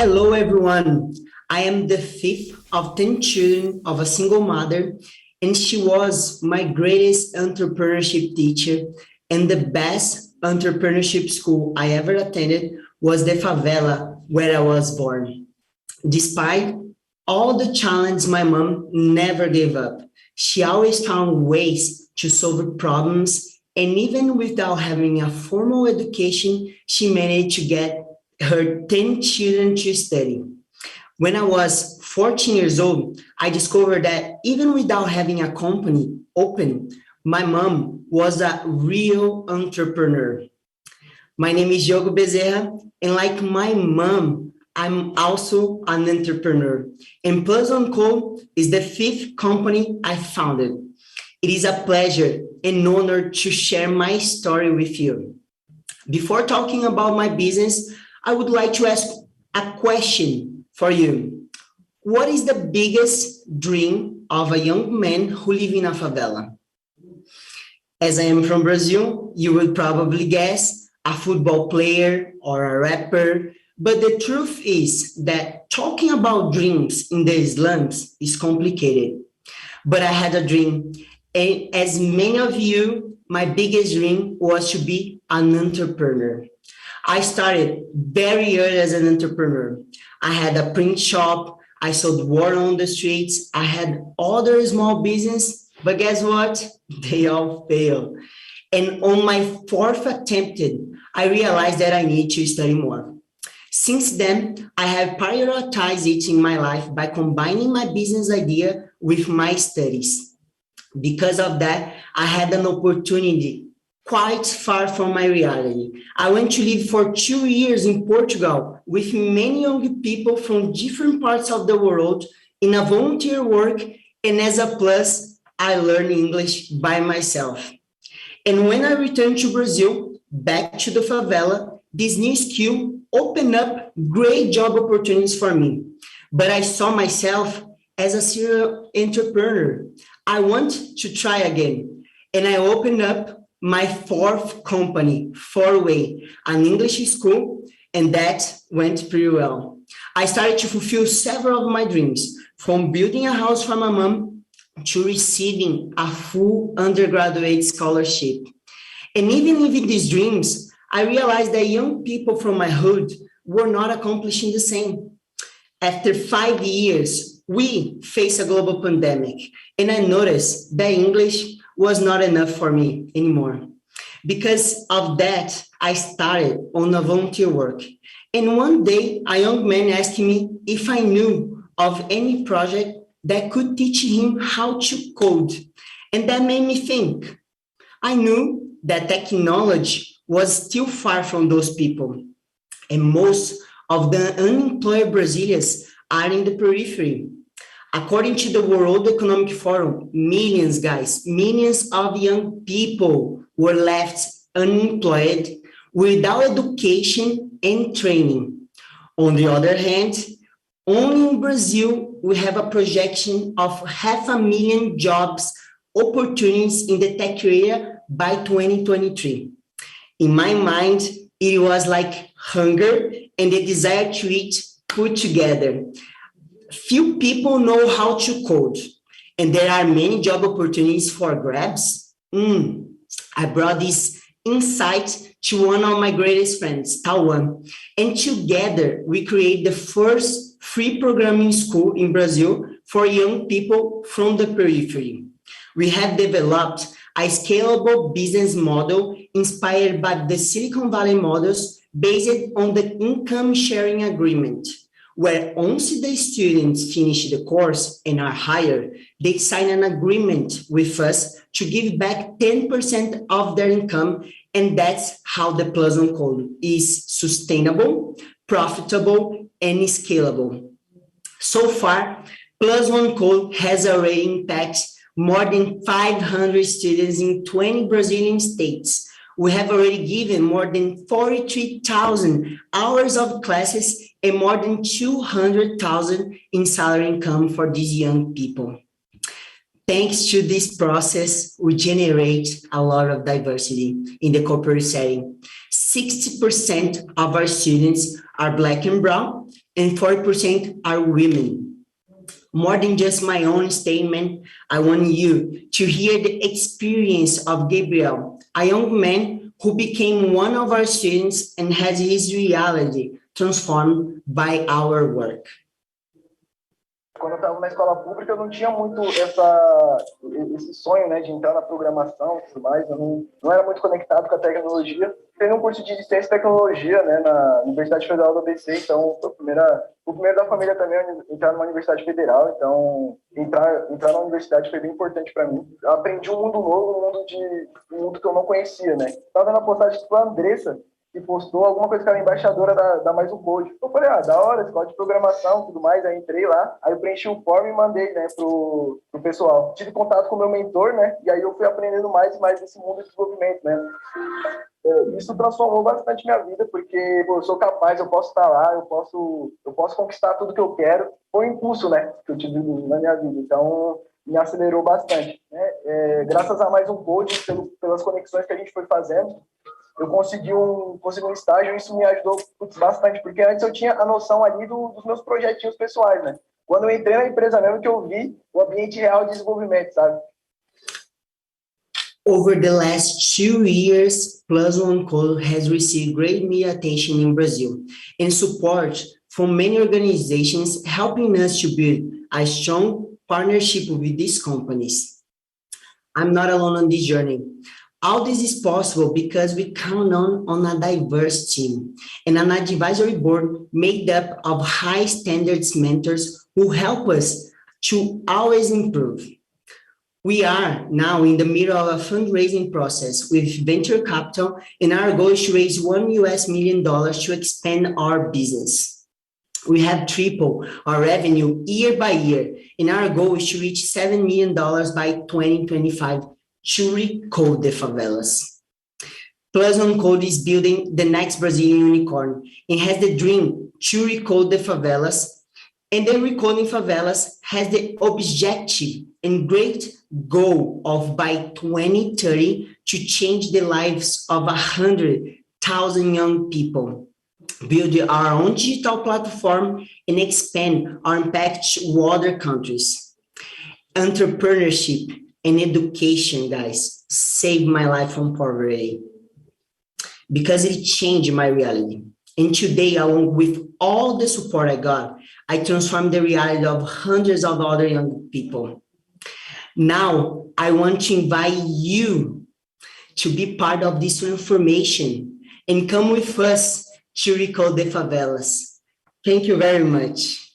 Hello, everyone. I am the fifth of 10 children of a single mother, and she was my greatest entrepreneurship teacher. And the best entrepreneurship school I ever attended was the favela where I was born. Despite all the challenges, my mom never gave up. She always found ways to solve problems, and even without having a formal education, she managed to get her 10 children to study. When I was 14 years old, I discovered that even without having a company open, my mom was a real entrepreneur. My name is Diogo Bezerra, and like my mom, I'm also an entrepreneur. And Plus On Co is the fifth company I founded. It is a pleasure and honor to share my story with you. Before talking about my business, I would like to ask a question for you. What is the biggest dream of a young man who lives in a favela? As I am from Brazil, you would probably guess a football player or a rapper. But the truth is that talking about dreams in the slums is complicated. But I had a dream. And as many of you, my biggest dream was to be an entrepreneur. I started very early as an entrepreneur. I had a print shop. I sold water on the streets. I had other small business, but guess what? They all failed. And on my fourth attempt, I realized that I need to study more. Since then, I have prioritized it in my life by combining my business idea with my studies. Because of that, I had an opportunity quite far from my reality. I went to live for 2 years in Portugal with many young people from different parts of the world in a volunteer work, and as a plus, I learned English by myself. And when I returned to Brazil, back to the favela, this new skill opened up great job opportunities for me. But I saw myself as a serial entrepreneur. I want to try again. And I opened up my fourth company, Four-Way, an English school, and that went pretty well. I started to fulfill several of my dreams, from building a house for my mom to receiving a full undergraduate scholarship. And even with these dreams, I realized that young people from my hood were not accomplishing the same. After 5 years, we faced a global pandemic, and I noticed that English was not enough for me anymore. Because of that, I started on a volunteer work. And one day, a young man asked me if I knew of any project that could teach him how to code. And that made me think. I knew that technology was still far from those people. And most of the unemployed Brazilians are in the periphery. According to the World Economic Forum, millions of young people were left unemployed without education and training. On the other hand, only in Brazil, we have a projection of 500,000 jobs opportunities in the tech area by 2023. In my mind, it was like hunger and the desire to eat put together. Few people know how to code, and there are many job opportunities for grabs. I brought this insight to one of my greatest friends, Tawan, and together we create the first free programming school in Brazil for young people from the periphery. We have developed a scalable business model inspired by the Silicon Valley models based on the income sharing agreement, where once the students finish the course and are hired, they sign an agreement with us to give back 10% of their income, and that's how the Plus On Code is sustainable, profitable, and scalable. So far, Plus On Code has already impacted more than 500 students in 20 Brazilian states. We have already given more than 43,000 hours of classes and more than 200,000 in salary income for these young people. Thanks to this process, we generate a lot of diversity in the corporate setting. 60% of our students are Black and brown, and 40% are women. More than just my own statement, I want you to hear the experience of Gabriel, a young man who became one of our students and has his reality transformed by our work. Quando eu estava na escola pública, eu não tinha muito esse sonho, né, de entrar na programação e tudo mais. Eu não era muito conectado com a tecnologia. Fiz um curso de ciência e tecnologia, né, na Universidade Federal do ABC, então foi o primeiro da família também a entrar numa universidade federal. Então, entrar na universidade foi bem importante para mim. Eu aprendi um mundo novo, um mundo que eu não conhecia, né. Estava vendo a postagem com a Andressa, que postou alguma coisa que era embaixadora da Mais Um Code. Eu falei, da hora, escola de programação, tudo mais. Aí entrei lá, aí eu preenchi o form e mandei, né, pro pessoal. Tive contato com o meu mentor, né, e aí eu fui aprendendo mais e mais desse mundo de desenvolvimento, né. Isso transformou bastante minha vida, porque eu sou capaz, eu posso estar lá, eu posso conquistar tudo que eu quero. Foi um impulso, né, que eu tive na minha vida. Então, me acelerou bastante, né. Graças a Mais Um Code, pelas conexões que a gente foi fazendo, eu consegui um estágio e isso me ajudou bastante, porque antes eu tinha a noção ali dos meus projetinhos pessoais, né? Quando eu entrei na empresa mesmo que eu vi o ambiente real de desenvolvimento, sabe? Over the last 2 years, Plus One Code has received great media attention in Brazil and support from many organizations helping us to build a strong partnership with these companies. I'm not alone on this journey. All this is possible because we count on a diverse team and an advisory board made up of high standards mentors who help us to always improve. We are now in the middle of a fundraising process with venture capital, and our goal is to raise $1 million to expand our business. We have tripled our revenue year by year, and our goal is to reach $7 million by 2025 to recode the favelas. Plus One Code is building the next Brazilian unicorn and has the dream to recode the favelas. And the Recoding Favelas has the objective and great goal of by 2030 to change the lives of 100,000 young people, build our own digital platform, and expand our impact to other countries. Entrepreneurship and education, guys, saved my life from poverty because it changed my reality. And today, along with all the support I got, I transformed the reality of hundreds of other young people. Now, I want to invite you to be part of this transformation and come with us to recode the favelas. Thank you very much.